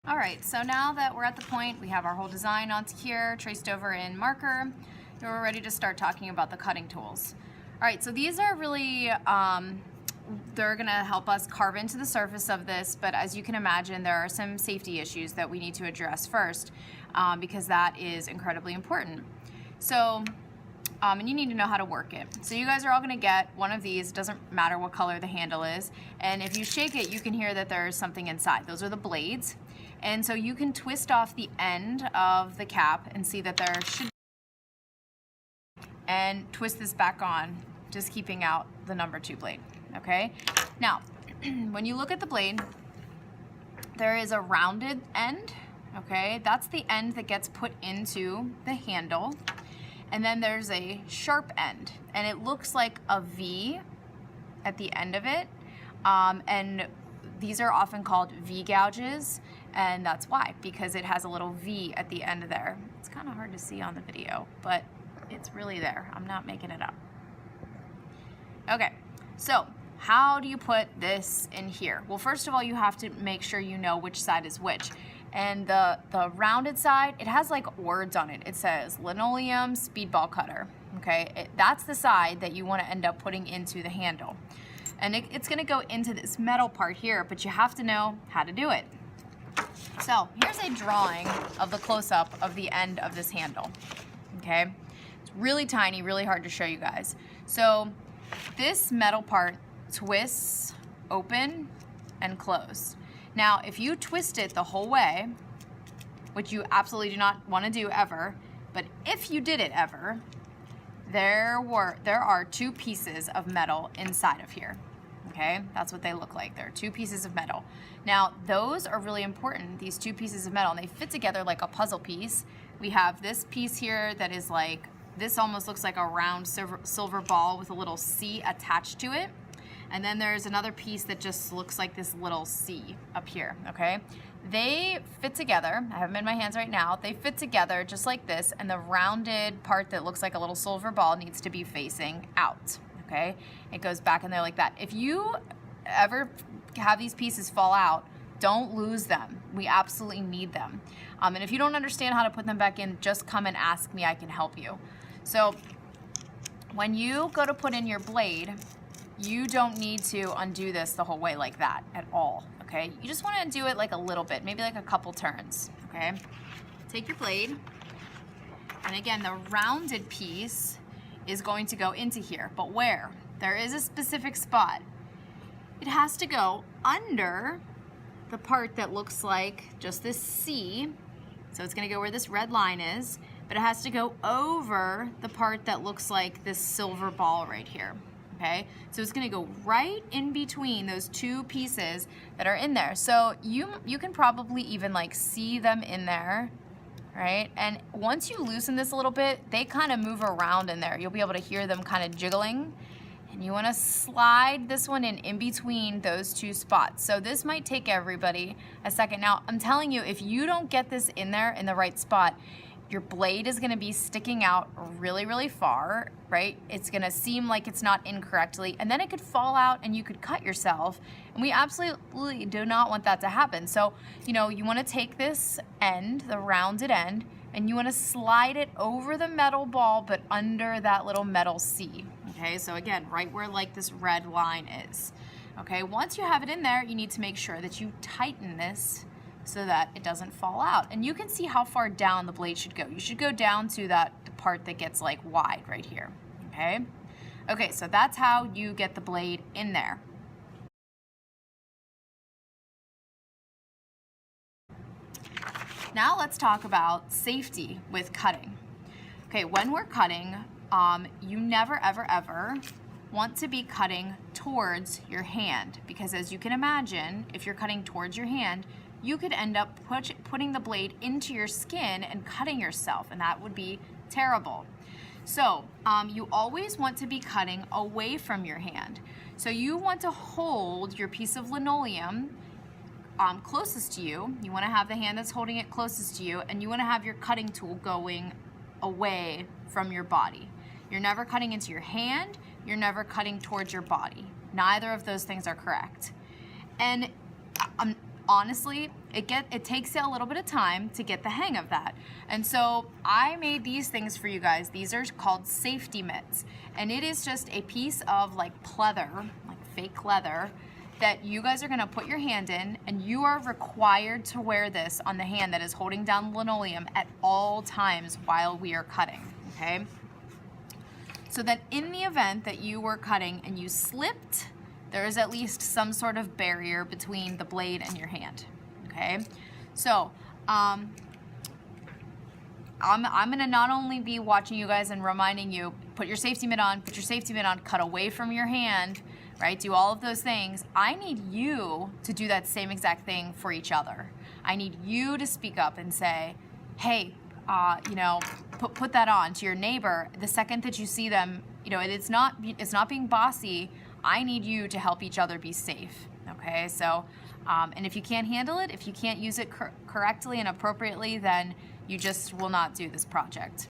All right, so now that we're at the point, we have our whole design onto here, traced over in marker, and we're ready to start talking about the cutting tools. All right, so these are really, they're gonna help us carve into the surface of this, but as you can imagine, there are some safety issues that we need to address first, because that is incredibly important. So, and you need to know how to work it. So you guys are all gonna get one of these, doesn't matter what color the handle is, and if you shake it, you can hear that there's something inside. Those are the blades. And so you can twist off the end of the cap and see that there should be, and twist this back on, just keeping out the number 2 blade, okay? Now, when you look at the blade, there is a rounded end, okay? That's the end that gets put into the handle. And then there's a sharp end, and it looks like a V at the end of it. And these are often called V gouges, and that's why, because it has a little V at the end of there. It's kind of hard to see on the video, but it's really there. I'm not making it up. Okay, so how do you put this in here? Well, first of all, you have to make sure you know which side is which. And the rounded side, it has like words on it. It says linoleum speedball cutter, okay? That's the side that you want to end up putting into the handle. And it's gonna go into this metal part here, but you have to know how to do it. So here's a drawing of the close-up of the end of this handle, okay? It's really tiny, really hard to show you guys. So this metal part twists open and close. Now, if you twist it the whole way, which you absolutely do not want to do ever, but if you did it ever, there are 2 pieces of metal inside of here, okay? That's what they look like. There are 2 pieces of metal. Now, those are really important, these 2 pieces of metal, and they fit together like a puzzle piece. We have this piece here that is like, this almost looks like a round silver ball with a little C attached to it. And then there's another piece that just looks like this little C up here, okay? They fit together. I have them in my hands right now. They fit together just like this, and the rounded part that looks like a little silver ball needs to be facing out, okay? It goes back in there like that. If you ever have these pieces fall out, don't lose them. We absolutely need them. And if you don't understand how to put them back in, just come and ask me, I can help you. So when you go to put in your blade, you don't need to undo this the whole way like that at all, okay? You just want to do it like a little bit, maybe like a couple turns, okay? Take your blade, and again, the rounded piece is going to go into here, but where? There is a specific spot. It has to go under the part that looks like just this C, so it's going to go where this red line is, but it has to go over the part that looks like this silver ball right here. Okay, so it's gonna go right in between those 2 pieces that are in there. So you can probably even like see them in there, right? And once you loosen this a little bit, they kind of move around in there. You'll be able to hear them kind of jiggling. And you wanna slide this one in between those 2 spots. So this might take everybody a second. Now, I'm telling you, if you don't get this in there in the right spot, your blade is gonna be sticking out really, really far, right? It's gonna seem like it's not in correctly, and then it could fall out and you could cut yourself. And we absolutely do not want that to happen. So, you know, you wanna take this end, the rounded end, and you wanna slide it over the metal ball, but under that little metal C, okay? So again, right where like this red line is, okay? Once you have it in there, you need to make sure that you tighten this so that it doesn't fall out. And you can see how far down the blade should go. You should go down to that part that gets like wide right here, okay? Okay, so that's how you get the blade in there. Now let's talk about safety with cutting. Okay, when we're cutting, you never, ever, ever want to be cutting towards your hand, because as you can imagine, if you're cutting towards your hand, you could end up putting the blade into your skin and cutting yourself, and that would be terrible. So you always want to be cutting away from your hand. So you want to hold your piece of linoleum closest to you. You want to have the hand that's holding it closest to you, and you want to have your cutting tool going away from your body. You're never cutting into your hand, you're never cutting towards your body. Neither of those things are correct. And honestly, it takes a little bit of time to get the hang of that. And so I made these things for you guys. These are called safety mitts. And it is just a piece of like pleather, like fake leather, that you guys are gonna put your hand in, and you are required to wear this on the hand that is holding down the linoleum at all times while we are cutting, okay? So that in the event that you were cutting and you slipped, there is at least some sort of barrier between the blade and your hand, okay? So, I'm gonna not only be watching you guys and reminding you, put your safety mitt on, cut away from your hand, right? Do all of those things. I need you to do that same exact thing for each other. I need you to speak up and say, hey, you know, put that on to your neighbor. The second that you see them, you know, it's not being bossy. I need you to help each other be safe, okay? So, and if you can't handle it, if you can't use it correctly and appropriately, then you just will not do this project.